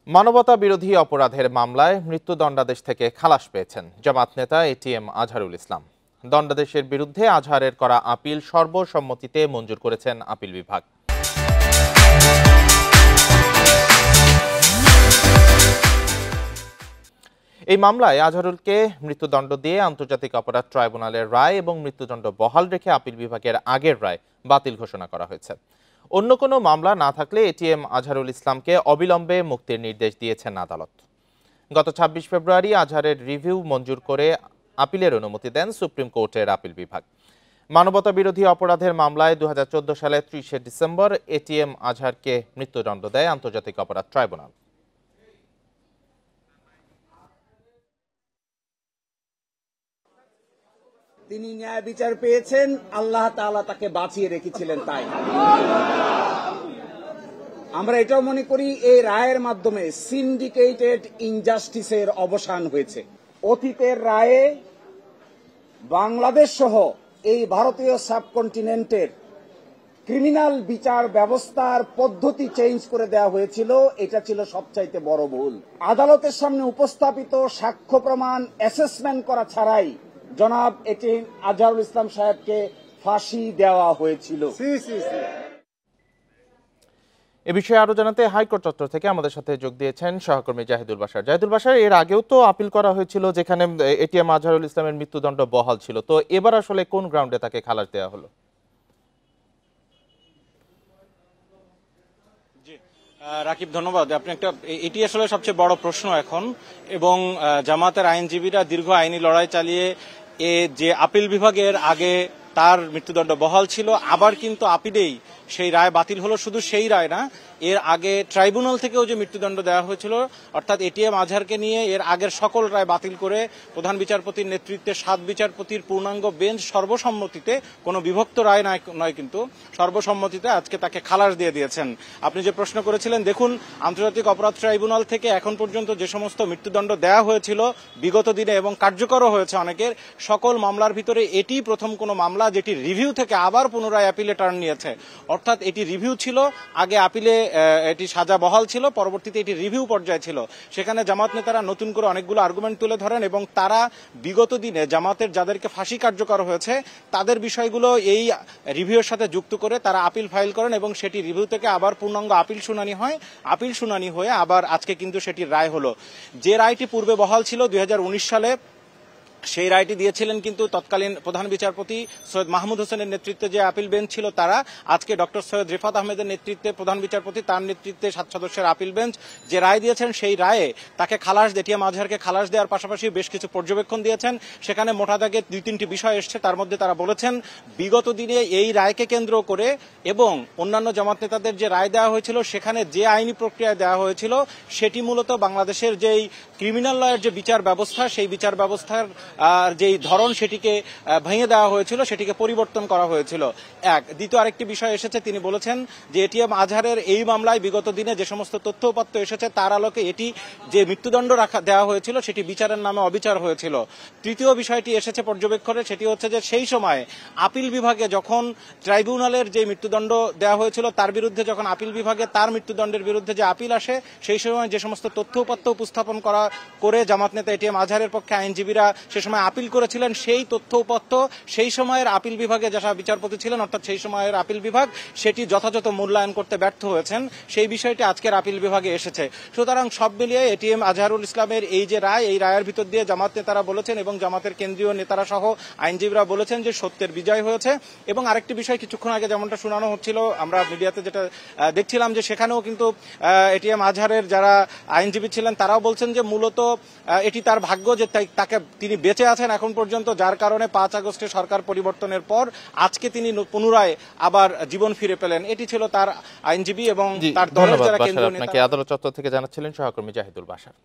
মানবতা বিরোধী অপরাধের মামলায় মৃত্যুদণ্ডাদেশ থেকে খালাস পেয়েছেন জামাত নেতা এটিএম আজহারুল ইসলাম। দণ্ডাদেশের বিরুদ্ধে আজহারের করা আপিল সর্বসম্মতিতে মঞ্জুর করেছেন আপিল বিভাগ। এই মামলায় আজহারুলকে মৃত্যুদণ্ড দিয়ে আন্তর্জাতিক অপরাধ ট্রাইব্যুনালের রায় এবং মৃত্যুদণ্ড বহাল রেখে আপিল বিভাগের আগের রায় বাতিল ঘোষণা করা হয়েছে। অন্য কোনো মামলা না থাকলে এটিএম আজহারুল ইসলামকে অবিলম্বে মুক্তির নির্দেশ দিয়েছেন আদালত। গত ২৬ ফেব্রুয়ারি আজহারের রিভিউ মঞ্জুর করে আপিলের অনুমতি দেন সুপ্রিম কোর্টের আপিল বিভাগ। মানবতা বিরোধী অপরাধের মামলায় ২০১৪ সালে ৩০ ডিসেম্বর এটিএম আজহারকে মৃত্যুদণ্ড দেয় আন্তর্জাতিক অপরাধ ট্রাইব্যুনাল। তিনি ন্যায় বিচার পেয়েছেন, আল্লাহ তাআলা তাকে বাঁচিয়ে রেখেছিলেন। তাই আমরা এটাও মনে করি এই রায়ের মাধ্যমে সিন্ডিকেটেড ইনজাস্টিসের অবসান হয়েছে। অতীতের রায়ে বাংলাদেশ সহ এই ভারতীয় সাবকন্টিনেন্টের ক্রিমিনাল বিচার ব্যবস্থার পদ্ধতি চেঞ্জ করে দেওয়া হয়েছিল। এটা ছিল সবচাইতে বড় ভুল। আদালতের সামনে উপস্থাপিত সাক্ষ্য প্রমাণ অ্যাসেসমেন্ট করা ছাড়াই জনাব এটিএম আজহারুল ইসলাম সাহেবকে ফাঁসি দেওয়া হয়েছিল। এ বিষয়ে আরো জানাতে হাইকোর্ট চত্বর থেকে আমাদের সাথে যোগ দিয়েছেন সহকর্মী জাহিদুল বাশার। জাহিদুল বাশার, এর আগেও তো আপিল করা হয়েছিল যেখানে এটিএম আজহারুল ইসলামের মৃত্যুদণ্ড বহাল ছিল, তো এবার আসলে কোন গ্রাউন্ডে তাকে খালাস দেওয়া হলো? রাকিব, ধন্যবাদ। আপনি এটি আসলে সবচেয়ে বড় প্রশ্ন এখন, এবং জামাতের আইনজীবীরা দীর্ঘ আইনি লড়াই চালিয়ে যে আপিল বিভাগের আগে তার মৃত্যুদণ্ড বহাল ছিল, আবার কিন্তু আপিলেই সেই রায় বাতিল হলো। শুধু সেই রায় না, এর আগে ট্রাইব্যুনাল থেকেও যে মৃত্যুদণ্ড দেওয়া হয়েছিল, অর্থাৎ এটিএম আজহারকে নিয়ে এর আগের সকল রায় বাতিল করে প্রধান বিচারপতির নেতৃত্বে ৭ বিচারপতির পূর্ণাঙ্গ বেঞ্চ সর্বসম্মতিতে, কোনো বিভক্ত রায় নয় কিন্তু সর্বসম্মতিতে আজকে তাকে খালাস দিয়ে দিয়েছেন। আপনি যে প্রশ্ন করেছিলেন, দেখুন, আন্তর্জাতিক অপরাধ ট্রাইব্যুনাল থেকে এখন পর্যন্ত যে সমস্ত মৃত্যুদণ্ড দেওয়া হয়েছিল বিগত দিনে এবং কার্যকরও হয়েছে অনেকের, সকল মামলার ভিতরে এটি প্রথম কোনো মামলা যেটি রিভিউ থেকে আবার পুনরায় অ্যাপিলে টার্ন নিয়েছে। অর্থাৎ এটি রিভিউ ছিল, আগে আপিলে এটি সাজা বহাল ছিল, পরবর্তীতে এটি রিভিউ পর্যায়ে ছিল। সেখানে জামাত নেতারা নতুন করে অনেকগুলো আর্গুমেন্ট তুলে ধরেন এবং তারা বিগত দিনে জামাতের যাদেরকে ফাঁসি কার্যকর হয়েছে তাদের বিষয়গুলো এই রিভিউর সাথে যুক্ত করে তারা আপিল ফাইল করেন এবং সেটি রিভিউ থেকে আবার পূর্ণাঙ্গ আপিল শুনানি হয়। আপিল শুনানি হয়ে আবার আজকে কিন্তু সেটির রায় হলো। যে রায়টি পূর্বে বহাল ছিল ২০১৯ সালে, সেই রায়টি দিয়েছিলেন কিন্তু তৎকালীন প্রধান বিচারপতি সৈয়দ মাহমুদ হোসেনের নেতৃত্বে যে আপিল বেঞ্চ ছিল তারা। আজকে ডক্টর সৈয়দ রিফাত আহমেদের নেতৃত্বে প্রধান বিচারপতি, তার নেতৃত্বে ৭ সদস্যের আপিল বেঞ্চ যে রায় দিয়েছেন, সেই রায়ে তাকে খালাস, এটিএম আজহারকে খালাস দেওয়ার পাশাপাশি বেশ কিছু পর্যবেক্ষণ দিয়েছেন। সেখানে মোটা দাগে ২-৩টি বিষয় এসছে। তার মধ্যে তারা বলেছেন, বিগত দিনে এই রায়কে কেন্দ্র করে এবং অন্যান্য জামাত নেতাদের যে রায় দেওয়া হয়েছিল সেখানে যে আইনি প্রক্রিয়ায় দেওয়া হয়েছিল সেটি মূলত বাংলাদেশের যেই ক্রিমিনাল লয়ের যে বিচার ব্যবস্থা, সেই বিচার ব্যবস্থার যেই ধরন সেটিকে ভেঙে দেওয়া হয়েছিল, সেটিকে পরিবর্তন করা হয়েছিল। দ্বিতীয় আরেকটি বিষয় এসেছে, তিনি বলেছেন যে এটিএম আজহারের এই মামলায় বিগত দিনে যে সমস্ত তথ্য উপাত্ত এসেছে তার আলোকে এটি যে মৃত্যুদণ্ড দেওয়া হয়েছিল সেটি বিচারের নামে অবিচার হয়েছিল। তৃতীয় বিষয়টি এসেছে পর্যবেক্ষণে, সেটি হচ্ছে যে সেই সময় আপিল বিভাগে যখন ট্রাইব্যুনালের যে মৃত্যুদণ্ড দেওয়া হয়েছিল তার বিরুদ্ধে যখন আপিল বিভাগে তার মৃত্যুদণ্ডের বিরুদ্ধে যে আপিল আসে, সেই সময় যে সমস্ত তথ্য উপাত্ত উপস্থাপন করে জামাত নেতা এটিএম আজহারের পক্ষে আইনজীবীরা সে সময় আপিল করেছিলেন, সেই তথ্য উপাত্ত সেই সময়ের আপিল বিভাগে যারা বিচারপতি ছিলেন, অর্থাৎ সেই সময়ের আপিল বিভাগ সেটি যথাযথ মূল্যায়ন করতে ব্যর্থ হয়েছেন। সেই বিষয়টি আজকের আপিল বিভাগে এসেছে। সুতরাং সব মিলিয়ে এটিএম আজহারুল ইসলামের এই যে রায়, এই রায়ের ভিতর দিয়ে জামাত নেতারা বলেছেন এবং জামাতের কেন্দ্রীয় নেতারা সহ আইনজীবীরা বলেছেন যে সত্যের বিজয় হয়েছে। এবং আরেকটি বিষয় কিছুক্ষণ আগে যেমনটা শোনানো হচ্ছিল, আমরা মিডিয়াতে যেটা দেখছিলাম, যে সেখানেও কিন্তু এটিএম আজহারের যারা আইনজীবী ছিলেন তারাও বলছেন যে মূলত এটি তার ভাগ্য যে তিনি বেঁচে আছেন এখন পর্যন্ত, যার কারণে ৫ আগস্টে সরকার পরিবর্তনের পর আজকে তিনি পুনরায় আবার জীবন ফিরে পেলেন। এটি ছিল তার আইনজীবী এবং তার দলের যারা কেন্দ্রীয় নেতা। আদালত চত্বর থেকে জানাচ্ছিলেন সহকর্মী জাহিদুল বাশার।